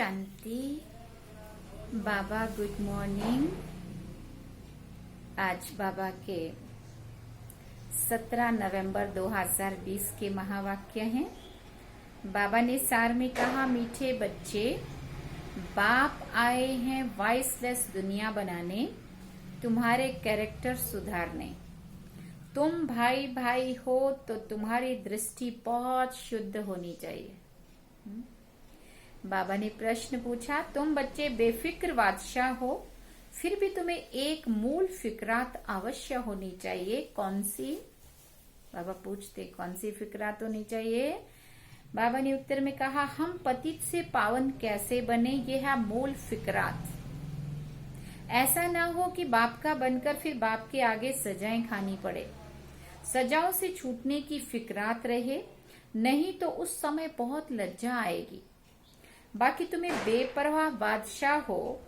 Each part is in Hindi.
शांति। बाबा गुड मॉर्निंग। आज बाबा के 17 नवंबर 2020 के महावाक्य हैं। बाबा ने सार में कहा, मीठे बच्चे, बाप आए हैं वॉइसलेस दुनिया बनाने, तुम्हारे कैरेक्टर सुधारने। तुम भाई भाई हो तो तुम्हारी दृष्टि बहुत शुद्ध होनी चाहिए। बाबा ने प्रश्न पूछा, तुम बच्चे बेफिक्र बादशाह हो, फिर भी तुम्हें एक मूल फिक्रात अवश्य होनी चाहिए। कौन सी? बाबा पूछते, कौन सी फिक्रात होनी चाहिए? बाबा ने उत्तर में कहा, हम पतित से पावन कैसे बने, ये है मूल फिक्रात। ऐसा ना हो कि बाप का बनकर फिर बाप के आगे सजाएं खानी पड़े। सजाओं से छूटने की फिक्रात रहे, नहीं तो उस समय बहुत लज्जा आएगी। बाकी तुम्हें बेपरवाह बादशाह हो,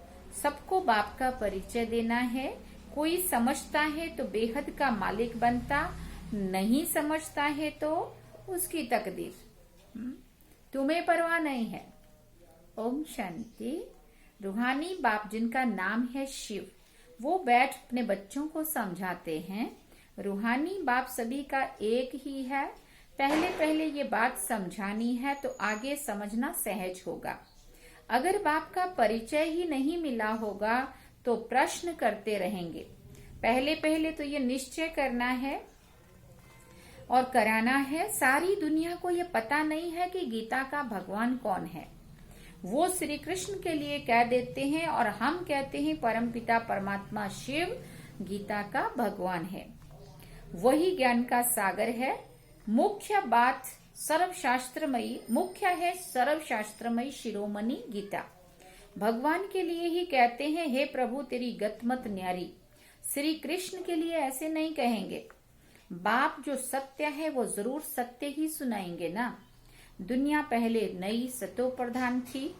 सबको बाप का परिचय देना है। कोई समझता है तो बेहद का मालिक बनता, नहीं समझता है तो उसकी तकदीर। तुम्हें परवाह नहीं है। ओम शांति। रूहानी बाप जिनका नाम है शिव, वो बैठ अपने बच्चों को समझाते हैं। रूहानी बाप सभी का एक ही है। पहले पहले ये बात समझानी है तो आगे समझना सहज होगा। अगर बाप का परिचय ही नहीं मिला होगा तो प्रश्न करते रहेंगे। पहले पहले तो ये निश्चय करना है और कराना है। सारी दुनिया को ये पता नहीं है कि गीता का भगवान कौन है। वो श्री कृष्ण के लिए कह देते हैं और हम कहते हैं परमपिता परमात्मा शिव गीता का भगवान है। वही ज्ञान का सागर है। मुख्य है सर्वशास्त्रमयी शिरोमणि गीता। भगवान के लिए ही कहते हैं, हे प्रभु तेरी गत मत न्यारी। श्री कृष्ण के लिए ऐसे नहीं कहेंगे। बाप जो सत्य है वो जरूर सत्य ही सुनाएंगे ना। दुनिया पहले नई सतो प्रधान थी,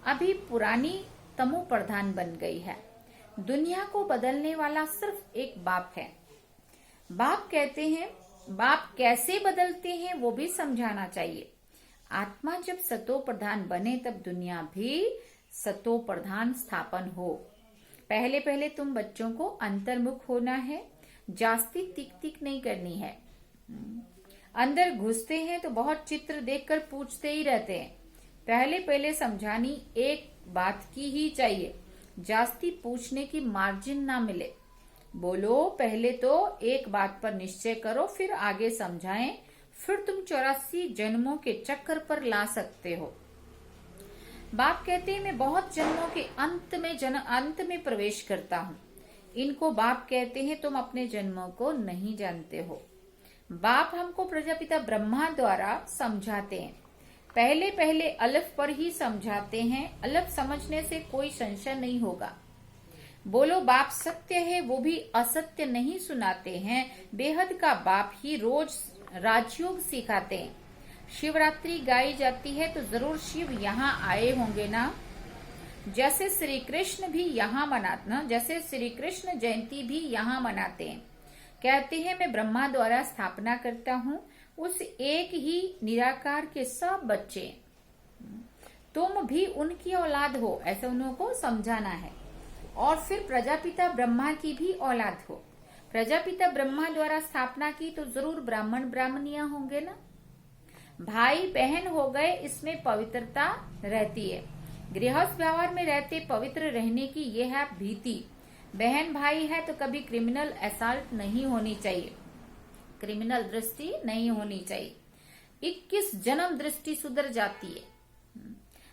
अभी पुरानी तमो प्रधान बन गई है। दुनिया को बदलने वाला सिर्फ एक बाप है। बाप कहते हैं, बाप कैसे बदलते हैं वो भी समझाना चाहिए। आत्मा जब सतो प्रधान बने तब दुनिया भी सतो प्रधान स्थापन हो। पहले पहले तुम बच्चों को अंतर्मुख होना है, जास्ती तिक तिक नहीं करनी है। अंदर घुसते हैं तो बहुत चित्र देखकर पूछते ही रहते हैं। पहले पहले समझानी एक बात की ही चाहिए, जास्ती पूछने की मार्जिन ना मिले। बोलो, पहले तो एक बात पर निश्चय करो, फिर आगे समझाएं, फिर तुम 84 जन्मों के चक्कर पर ला सकते हो। बाप कहते हैं, मैं बहुत जन्मों के अंत में प्रवेश करता हूँ। इनको बाप कहते हैं, तुम अपने जन्मों को नहीं जानते हो। बाप हमको प्रजापिता ब्रह्मा द्वारा समझाते हैं। पहले पहले अलफ पर ही समझाते हैं। अलफ समझने से कोई संशय नहीं होगा। बोलो, बाप सत्य है, वो भी असत्य नहीं सुनाते हैं। बेहद का बाप ही रोज राजयोग सिखाते हैं। शिवरात्रि गाई जाती है तो जरूर शिव यहाँ आए होंगे ना। जैसे श्री कृष्ण भी यहाँ मनाते, जैसे श्री कृष्ण जयंती भी यहाँ मनाते हैं। कहते हैं, मैं ब्रह्मा द्वारा स्थापना करता हूँ। उस एक ही निराकार के सब बच्चे, तुम भी उनकी औलाद हो, ऐसा उनको समझाना है। और फिर प्रजापिता ब्रह्मा की भी औलाद हो। प्रजापिता ब्रह्मा द्वारा स्थापना की तो जरूर ब्राह्मण ब्राह्मणियां होंगे ना। भाई बहन हो गए, इसमें पवित्रता रहती है। गृहस्थ व्यवहार में रहते पवित्र रहने की यह है भीति। बहन भाई है तो कभी क्रिमिनल असॉल्ट नहीं होनी चाहिए, क्रिमिनल दृष्टि नहीं होनी चाहिए। 21 जन्म दृष्टि सुधर जाती है।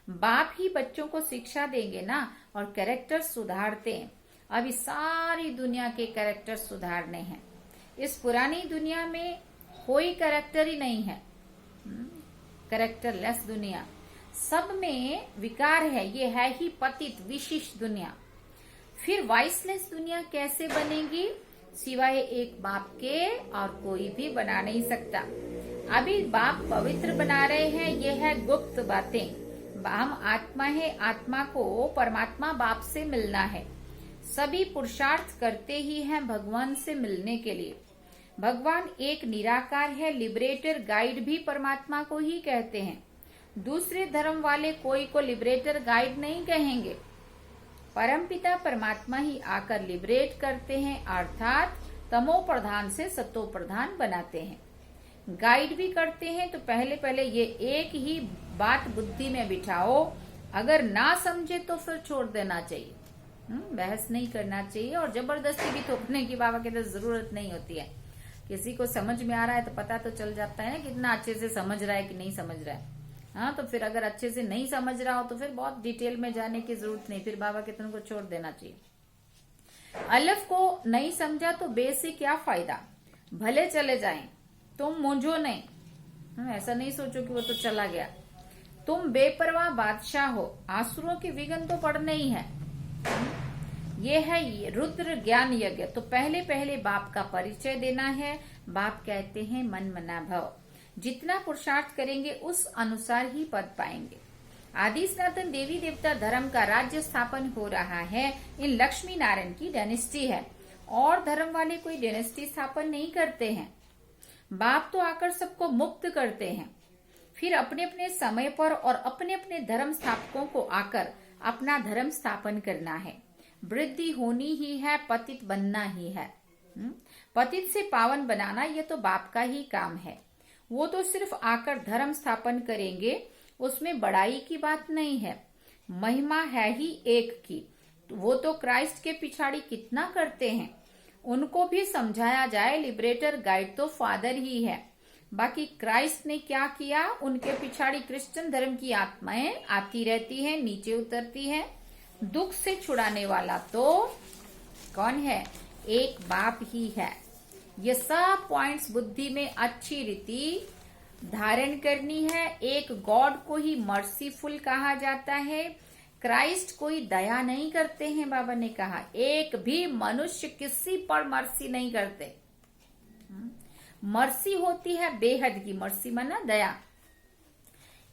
बाप ही बच्चों को शिक्षा देंगे ना और कैरेक्टर सुधारते हैं। अभी सारी दुनिया के कैरेक्टर सुधारने हैं। इस पुरानी दुनिया में कोई कैरेक्टर ही नहीं है, कैरेक्टरलेस दुनिया। सब में विकार है, ये है ही पतित विशिष्ट दुनिया। फिर वॉइसलेस दुनिया कैसे बनेगी? सिवाय एक बाप के और कोई भी बना नहीं सकता। अभी बाप पवित्र बना रहे हैं, ये है गुप्त बातें। हम आत्मा है, आत्मा को परमात्मा बाप से मिलना है। सभी पुरुषार्थ करते ही हैं भगवान से मिलने के लिए। भगवान एक निराकार है, लिबरेटर गाइड भी परमात्मा को ही कहते हैं। दूसरे धर्म वाले कोई को लिबरेटर गाइड नहीं कहेंगे। परमपिता परमात्मा ही आकर लिबरेट करते हैं, अर्थात तमो प्रधान से सतो प्रधान बनाते हैं। गाइड भी करते हैं। तो पहले पहले ये एक ही बात बुद्धि में बिठाओ, अगर ना समझे तो फिर छोड़ देना चाहिए। बहस नहीं करना चाहिए और जबरदस्ती भी थोपने की बाबा कहते जरूरत नहीं होती है। किसी को समझ में आ रहा है तो पता तो चल जाता है ना कितना अच्छे से समझ रहा है कि नहीं समझ रहा है। हाँ, तो फिर अगर अच्छे से नहीं समझ रहा हो तो फिर बहुत डिटेल में जाने की जरूरत नहीं, फिर बाबा कहते उनको छोड़ देना चाहिए। अलफ को नहीं समझा तो बे से क्या फायदा, भले चले जाएं, तुम मूंझो नहीं। ऐसा नहीं सोचो कि वो तो चला गया। तुम बेपरवाह बादशाह हो, आसुरों के विघ्न तो पड़ने ही है। ये है रुद्र ज्ञान यज्ञ। तो पहले पहले बाप का परिचय देना है। बाप कहते हैं मन मना भव, जितना पुरुषार्थ करेंगे उस अनुसार ही पद पाएंगे। आदि सनातन देवी देवता धर्म का राज्य स्थापन हो रहा है। इन लक्ष्मी नारायण की डायनेस्टी है और धर्म वाले कोई डायनेस्टी स्थापन नहीं करते हैं। बाप तो आकर सबको मुक्त करते हैं, फिर अपने अपने समय पर और अपने अपने धर्म स्थापकों को आकर अपना धर्म स्थापन करना है। वृद्धि होनी ही है, पतित बनना ही है। पतित से पावन बनाना ये तो बाप का ही काम है। वो तो सिर्फ आकर धर्म स्थापन करेंगे, उसमें बड़ाई की बात नहीं है। महिमा है ही एक की। वो तो क्राइस्ट के पिछाड़ी कितना करते हैं, उनको भी समझाया जाए। लिबरेटर गाइड तो फादर ही है। बाकी क्राइस्ट ने क्या किया, उनके पिछाड़ी क्रिश्चियन धर्म की आत्माएं आती रहती हैं, नीचे उतरती हैं। दुख से छुड़ाने वाला तो कौन है, एक बाप ही है। ये सब पॉइंट्स बुद्धि में अच्छी रीति धारण करनी है। एक गॉड को ही मर्सीफुल कहा जाता है। क्राइस्ट कोई दया नहीं करते हैं। बाबा ने कहा एक भी मनुष्य किसी पर मर्सी नहीं करते। मर्सी होती है बेहद की, मर्सी माना दया।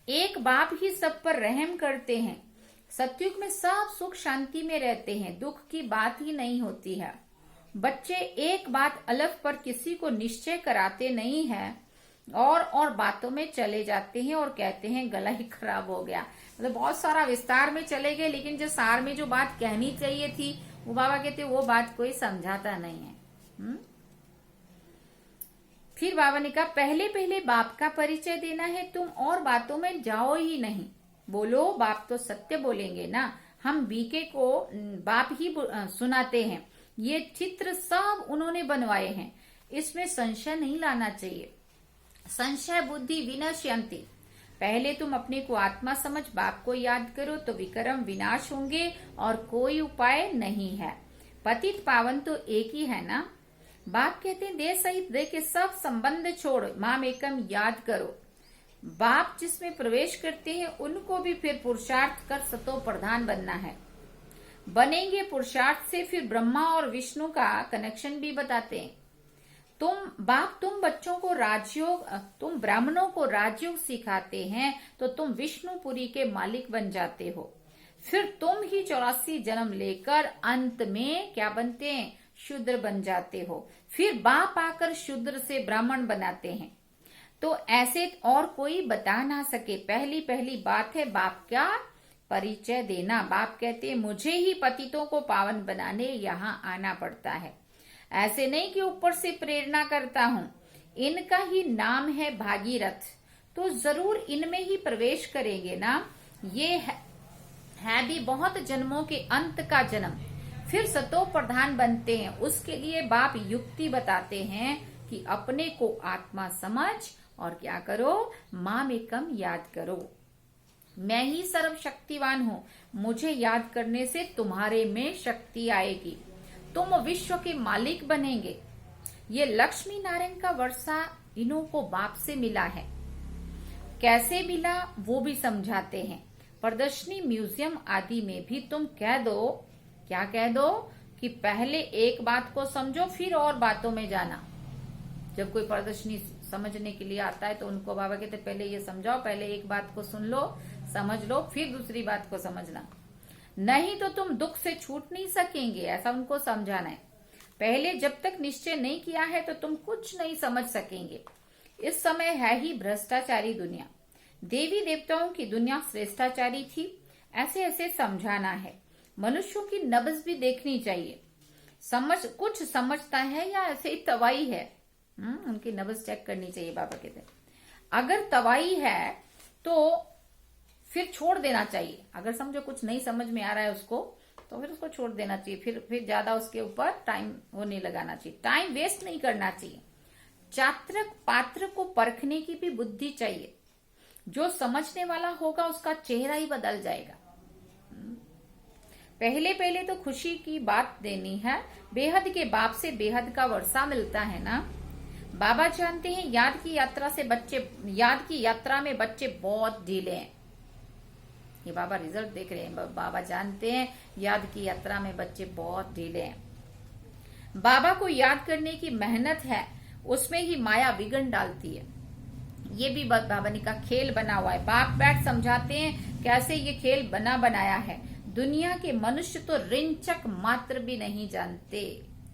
एक बाप ही सब पर रहम करते हैं। सतयुग में सब सुख शांति में रहते हैं, दुख की बात ही नहीं होती है। बच्चे एक बात अलग पर किसी को निश्चय कराते नहीं है और बातों में चले जाते हैं और कहते हैं गला ही खराब हो गया। मतलब बहुत सारा विस्तार में चले गए, लेकिन जो सार में जो बात कहनी चाहिए थी वो बाबा कहते वो बात कोई समझाता नहीं है। फिर बाबा ने कहा पहले पहले बाप का परिचय देना है, तुम और बातों में जाओ ही नहीं। बोलो बाप तो सत्य बोलेंगे ना, हम बीके को बाप ही सुनाते हैं। ये चित्र सब उन्होंने बनवाए हैं, इसमें संशय नहीं लाना चाहिए। संशय बुद्धि विनश्यन्ति। पहले तुम अपने को आत्मा समझ बाप को याद करो तो विक्रम विनाश होंगे और कोई उपाय नहीं है। पतित पावन तो एक ही है ना। बाप कहते हैं देह सहित देह के सब संबंध छोड़ माम एकम याद करो। बाप जिसमें प्रवेश करते हैं उनको भी फिर पुरुषार्थ कर सतो प्रधान बनना है। बनेंगे पुरुषार्थ से। फिर ब्रह्मा और विष्णु का कनेक्शन भी बताते हैं। तुम बच्चों को राजयोग, तुम ब्राह्मणों को राजयोग सिखाते हैं तो तुम विष्णुपुरी के मालिक बन जाते हो। फिर तुम ही 84 जन्म लेकर अंत में क्या बनते हैं, शूद्र बन जाते हो। फिर बाप आकर शूद्र से ब्राह्मण बनाते हैं। तो ऐसे और कोई बता ना सके। पहली पहली बात है बाप का परिचय देना। बाप कहते हैं मुझे ही पतितों को पावन बनाने यहाँ आना पड़ता है। ऐसे नहीं कि ऊपर से प्रेरणा करता हूँ। इनका ही नाम है भागीरथ, तो जरूर इनमें ही प्रवेश करेंगे ना। ये है भी बहुत जन्मों के अंत का जन्म। फिर सतो प्रधान बनते हैं। उसके लिए बाप युक्ति बताते हैं कि अपने को आत्मा समझ और क्या करो, माम एकम याद करो। मैं ही सर्वशक्तिवान हूँ, मुझे याद करने से तुम्हारे में शक्ति आएगी, तुम विश्व के मालिक बनेंगे। ये लक्ष्मी नारायण का वर्षा इन्हों को बाप से मिला है। कैसे मिला वो भी समझाते हैं। प्रदर्शनी म्यूजियम आदि में भी तुम कह दो, क्या कह दो कि पहले एक बात को समझो फिर और बातों में जाना। जब कोई प्रदर्शनी समझने के लिए आता है तो उनको बाबा कहते पहले ये समझाओ, पहले एक बात को सुन लो, समझ लो, फिर दूसरी बात को समझना, नहीं तो तुम दुख से छूट नहीं सकेंगे। ऐसा उनको समझाना है। पहले जब तक निश्चय नहीं किया है तो तुम कुछ नहीं समझ सकेंगे। इस समय है ही भ्रष्टाचारी दुनिया। देवी देवताओं की दुनिया श्रेष्ठाचारी थी, ऐसे ऐसे समझाना है। मनुष्यों की नब्ज भी देखनी चाहिए, कुछ समझता है या ऐसे ही तवाई है। उनकी नब्ज चेक करनी चाहिए। बाबा कहते हैं अगर तवाई है तो फिर छोड़ देना चाहिए। अगर समझो कुछ नहीं समझ में आ रहा है उसको, तो फिर उसको छोड़ देना चाहिए। फिर ज्यादा उसके ऊपर टाइम वो नहीं लगाना चाहिए, टाइम वेस्ट नहीं करना चाहिए। चात्रक पात्र को परखने की भी बुद्धि चाहिए। जो समझने वाला होगा उसका चेहरा ही बदल जाएगा। पहले पहले तो खुशी की बात देनी है। बेहद के बाप से बेहद का वर्षा मिलता है ना। बाबा जानते हैं याद की यात्रा में बच्चे बहुत ढीले हैं। ये बाबा रिजल्ट देख रहे हैं। बाबा जानते हैं याद की यात्रा में बच्चे बहुत ढीले हैं। बाबा को याद करने की मेहनत है, उसमें ही माया विघ्न डालती है। ये भी बाबा ने का खेल बना हुआ है। बाप बैठ समझाते हैं कैसे ये खेल बनाया है। दुनिया के मनुष्य तो रिंचक मात्र भी नहीं जानते।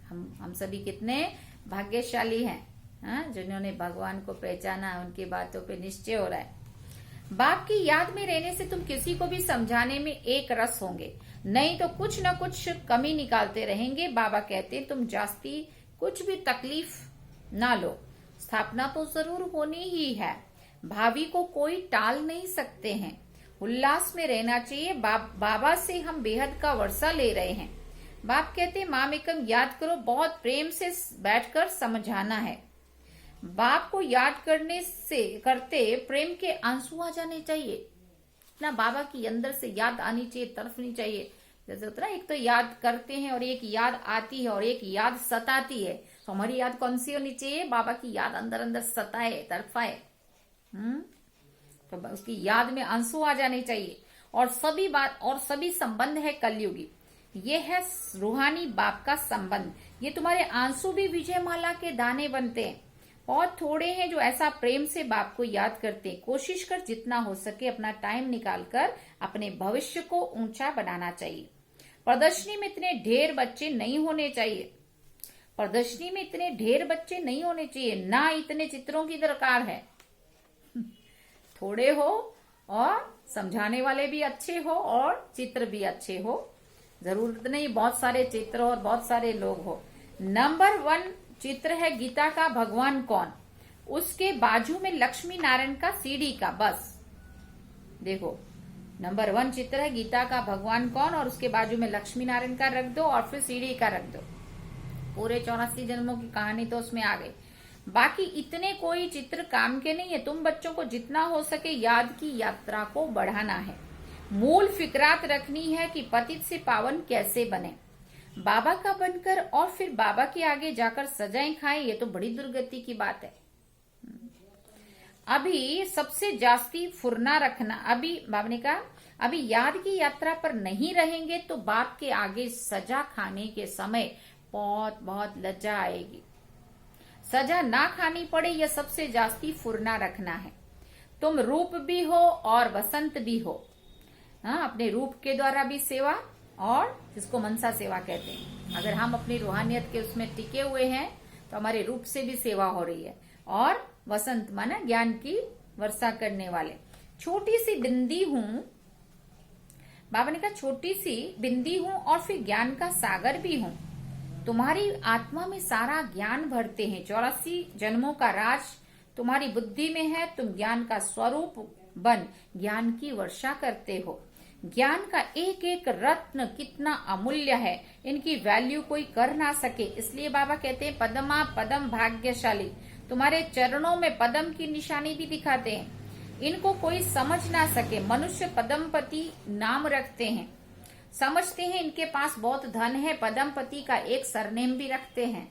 हम सभी कितने भाग्यशाली हैं जिन्होंने भगवान को पहचाना, उनकी बातों पे निश्चय हो रहा है। बाप की याद में रहने से तुम किसी को भी समझाने में एक रस होंगे, नहीं तो कुछ न कुछ कमी निकालते रहेंगे। बाबा कहते तुम जास्ती कुछ भी तकलीफ ना लो, स्थापना तो जरूर होनी ही है। भावी को कोई टाल नहीं सकते हैं। उल्लास में रहना चाहिए। बाबा से हम बेहद का वर्षा ले रहे हैं। बाप कहते मामेकम याद करो, बहुत प्रेम से बैठकर समझाना है। बाप को याद करते प्रेम के आंसू आ जाने चाहिए ना। बाबा की अंदर से याद आनी चाहिए, तरफनी चाहिए। जैसे होता है एक तो याद करते हैं और एक याद आती है और एक याद सताती है। तो हमारी याद कौन सी होनी चाहिए? बाबा की याद अंदर अंदर सताए, तड़फाए। तो उसकी याद में आंसू आ जाने चाहिए। और सभी संबंध है कलयुगी। ये है रूहानी बाप का संबंध। ये तुम्हारे आंसू भी विजय माला के दाने बनते हैं। बहुत थोड़े हैं जो ऐसा प्रेम से बाप को याद करते हैं। कोशिश कर जितना हो सके अपना टाइम निकालकर अपने भविष्य को ऊंचा बनाना चाहिए। प्रदर्शनी में इतने ढेर बच्चे नहीं होने चाहिए। प्रदर्शनी में इतने ढेर बच्चे नहीं होने चाहिए, ना इतने चित्रों की दरकार है। थोड़े हो और समझाने वाले भी अच्छे हो और चित्र भी अच्छे हो। जरूरत नहीं बहुत सारे चित्र और बहुत सारे लोग हो। नंबर 1 चित्र है गीता का भगवान कौन, उसके बाजू में लक्ष्मी नारायण का सीढ़ी का, बस देखो नंबर 1 चित्र है गीता का भगवान कौन और उसके बाजू में लक्ष्मी नारायण का रख दो और फिर सीढ़ी का रख दो। पूरे 84 जन्मों की कहानी तो उसमें आ गई। बाकी इतने कोई चित्र काम के नहीं है। तुम बच्चों को जितना हो सके याद की यात्रा को बढ़ाना है। मूल फिक्रात रखनी है कि पतित से पावन कैसे बने, बाबा का बनकर और फिर बाबा के आगे जाकर सजाएं खाएं। ये तो बड़ी दुर्गति की बात है। अभी सबसे जास्ती फुरना रखना। अभी बाबा ने कहा अभी याद की यात्रा पर नहीं रहेंगे तो बाप के आगे सजा खाने के समय बहुत बहुत लज्जा आएगी। सजा ना खानी पड़े यह सबसे जास्ती फुरना रखना है। तुम रूप भी हो और वसंत भी हो। अपने रूप के द्वारा भी सेवा, और जिसको मनसा सेवा कहते हैं। अगर हम अपनी रूहानियत के उसमें टिके हुए हैं तो हमारे रूप से भी सेवा हो रही है। और वसंत माना ज्ञान की वर्षा करने वाले। छोटी सी बिंदी हूं, बाबा ने कहा छोटी सी बिंदी हूं और फिर ज्ञान का सागर भी हूं। तुम्हारी आत्मा में सारा ज्ञान भरते हैं। 84 जन्मों का राज तुम्हारी बुद्धि में है। तुम ज्ञान का स्वरूप बन ज्ञान की वर्षा करते हो। ज्ञान का एक एक रत्न कितना अमूल्य है, इनकी वैल्यू कोई कर ना सके। इसलिए बाबा कहते हैं पदमा पदम भाग्यशाली। तुम्हारे चरणों में पदम की निशानी भी दिखाते हैं। इनको कोई समझ ना सके। मनुष्य पदमपति नाम रखते हैं, समझते हैं इनके पास बहुत धन है। पदमपति का एक सरनेम भी रखते हैं।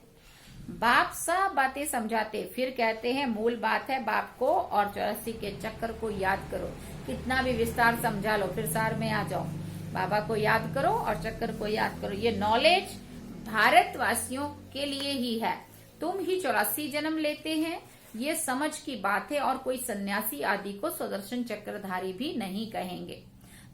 बाप सब बातें समझाते, फिर कहते हैं मूल बात है बाप को और 84 के चक्कर को याद करो। कितना भी विस्तार समझा लो, फिर सार में आ जाओ। बाबा को याद करो और चक्कर को याद करो। ये नॉलेज भारतवासियों के लिए ही है। तुम ही 84 जन्म लेते हैं, ये समझ की बात है। और कोई सन्यासी आदि को सुदर्शन चक्रधारी भी नहीं कहेंगे,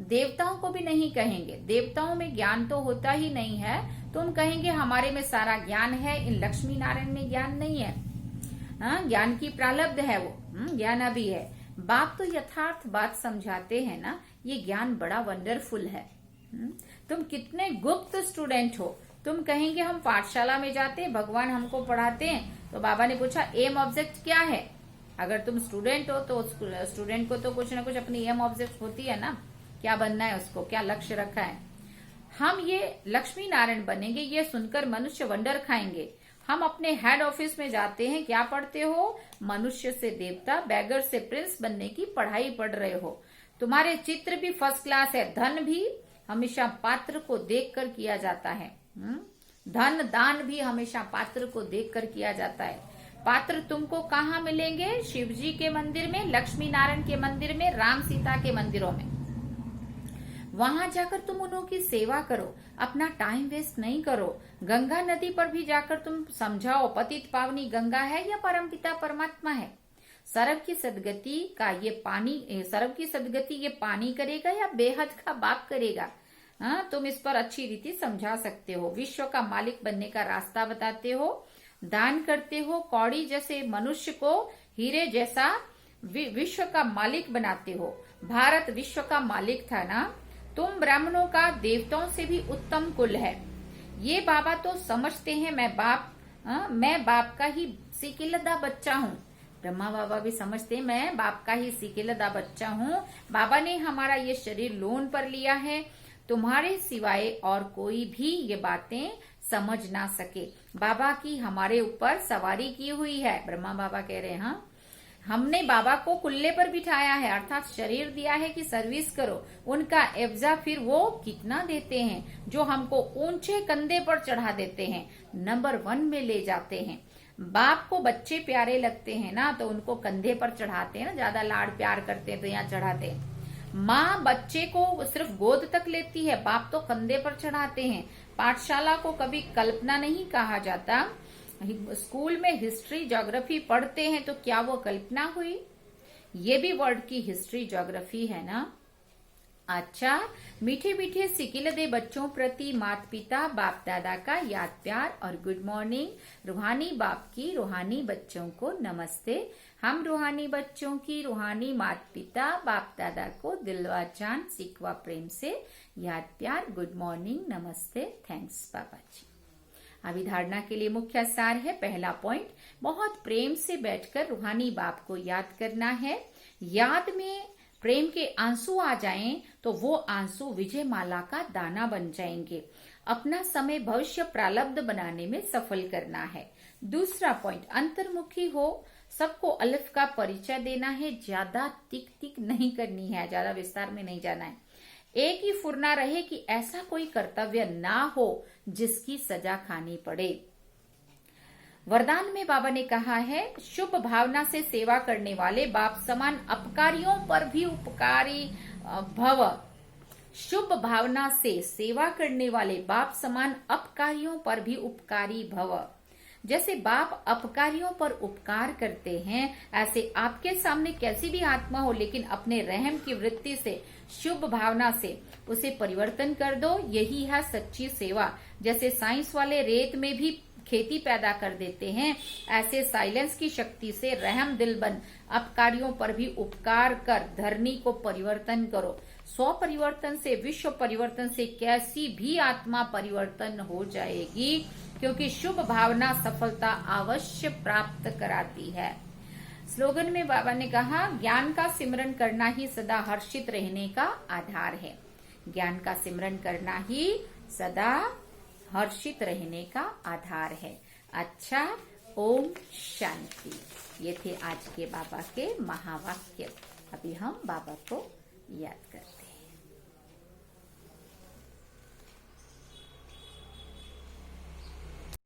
देवताओं को भी नहीं कहेंगे। देवताओं में ज्ञान तो होता ही नहीं है। तुम कहेंगे हमारे में सारा ज्ञान है, इन लक्ष्मी नारायण में ज्ञान नहीं है। ज्ञान की प्रारब्ध है वो, ज्ञान अभी है। बाप तो यथार्थ बात समझाते हैं ना, ये ज्ञान बड़ा वंडरफुल है। तुम कितने गुप्त स्टूडेंट हो। तुम कहेंगे हम पाठशाला में जाते, भगवान हमको पढ़ाते हैं, तो बाबा ने पूछा एम ऑब्जेक्ट क्या है। अगर तुम स्टूडेंट हो तो स्टूडेंट को तो कुछ ना कुछ अपनी एम ऑब्जेक्ट होती है ना, क्या बनना है उसको, क्या लक्ष्य रखा है। हम ये लक्ष्मी नारायण बनेंगे, ये सुनकर मनुष्य वंडर खाएंगे। हम अपने हेड ऑफिस में जाते हैं, क्या पढ़ते हो, मनुष्य से देवता, बैगर से प्रिंस बनने की पढ़ाई पढ़ रहे हो। तुम्हारे चित्र भी फर्स्ट क्लास है। धन भी हमेशा पात्र को देखकर किया जाता है। धन दान भी हमेशा पात्र को देखकर किया जाता है। पात्र तुमको कहाँ मिलेंगे, शिव जी के मंदिर में, लक्ष्मी नारायण के मंदिर में, राम सीता के मंदिरों में। वहां जाकर तुम उन्हों की सेवा करो, अपना टाइम वेस्ट नहीं करो। गंगा नदी पर भी जाकर तुम समझाओ पतित पावनी गंगा है या परमपिता परमात्मा है। सरव की सदगति ये पानी करेगा या बेहद का बाप करेगा। तुम इस पर अच्छी रीति समझा सकते हो। विश्व का मालिक बनने का रास्ता बताते हो, दान करते हो, कौड़ी जैसे मनुष्य को हीरे जैसा विश्व का मालिक बनाते हो। भारत विश्व का मालिक था ना। तुम ब्राह्मणों का देवताओं से भी उत्तम कुल है। ये बाबा तो समझते हैं मैं बाप का ही सिकिलदा बच्चा हूँ। ब्रह्मा बाबा भी समझते हैं मैं बाप का ही सिकिलदा बच्चा हूँ। बाबा ने हमारा ये शरीर लोन पर लिया है, तुम्हारे सिवाय और कोई भी ये बातें समझ ना सके। बाबा की हमारे ऊपर सवारी की हुई है। ब्रह्मा बाबा कह रहे हैं हाँ, हमने बाबा को कुल्ले पर बिठाया है, अर्थात शरीर दिया है कि सर्विस करो। उनका एवजा फिर वो कितना देते हैं, जो हमको ऊंचे कंधे पर चढ़ा देते हैं, नंबर 1 में ले जाते हैं। बाप को बच्चे प्यारे लगते हैं ना, तो उनको कंधे पर चढ़ाते हैं ना, ज्यादा लाड़ प्यार करते हैं तो यहाँ चढ़ाते हैं। माँ बच्चे को सिर्फ गोद तक लेती है, बाप तो कंधे पर चढ़ाते हैं। पाठशाला को कभी कल्पना नहीं कहा जाता। स्कूल में हिस्ट्री ज्योग्राफी पढ़ते हैं तो क्या वो कल्पना हुई? ये भी वर्ड की हिस्ट्री ज्योग्राफी है ना। अच्छा, मीठे मीठे सिकिलदे बच्चों प्रति माता पिता बाप दादा का याद प्यार और गुड मॉर्निंग। रूहानी बाप की रूहानी बच्चों को नमस्ते। हम रूहानी बच्चों की रूहानी माता पिता बाप दादा को दिलवा जान सिकवा प्रेम से याद प्यार, गुड मॉर्निंग, नमस्ते, थैंक्स बाबा जी। अभिधारणा के लिए मुख्य सार है। पहला पॉइंट, बहुत प्रेम से बैठकर रूहानी बाप को याद करना है। याद में प्रेम के आंसू आ जाएं तो वो आंसू विजय माला का दाना बन जाएंगे। अपना समय भविष्य प्रारब्ध बनाने में सफल करना है। दूसरा पॉइंट, अंतर्मुखी हो, सबको अलिफ का परिचय देना है। ज्यादा टिक टिक नहीं करनी है, ज्यादा विस्तार में नहीं जाना है। एक ही फुरना रहे कि ऐसा कोई कर्तव्य ना हो जिसकी सजा खानी पड़े। वरदान में बाबा ने कहा है, शुभ भावना से सेवा करने वाले बाप समान अपकारियों पर भी उपकारी भव। शुभ भावना से सेवा करने वाले बाप समान अपकारियों पर भी उपकारी भव। जैसे बाप अपकारियों पर उपकार करते हैं, ऐसे आपके सामने कैसी भी आत्मा हो, लेकिन अपने रहम की वृत्ति से, शुभ भावना से उसे परिवर्तन कर दो। यही है सच्ची सेवा। जैसे साइंस वाले रेत में भी खेती पैदा कर देते हैं, ऐसे साइलेंस की शक्ति से रहम दिल बन अपकारियों पर भी उपकार कर धरनी को परिवर्तन करो। 100 परिवर्तन से, विश्व परिवर्तन से कैसी भी आत्मा परिवर्तन हो जाएगी, क्योंकि शुभ भावना सफलता अवश्य प्राप्त कराती है। स्लोगन में बाबा ने कहा, ज्ञान का सिमरन करना ही सदा हर्षित रहने का आधार है। ज्ञान का सिमरन करना ही सदा हर्षित रहने का आधार है। अच्छा, ओम शांति। ये थे आज के बाबा के महावाक्य। अभी हम बाबा को याद करते हैं।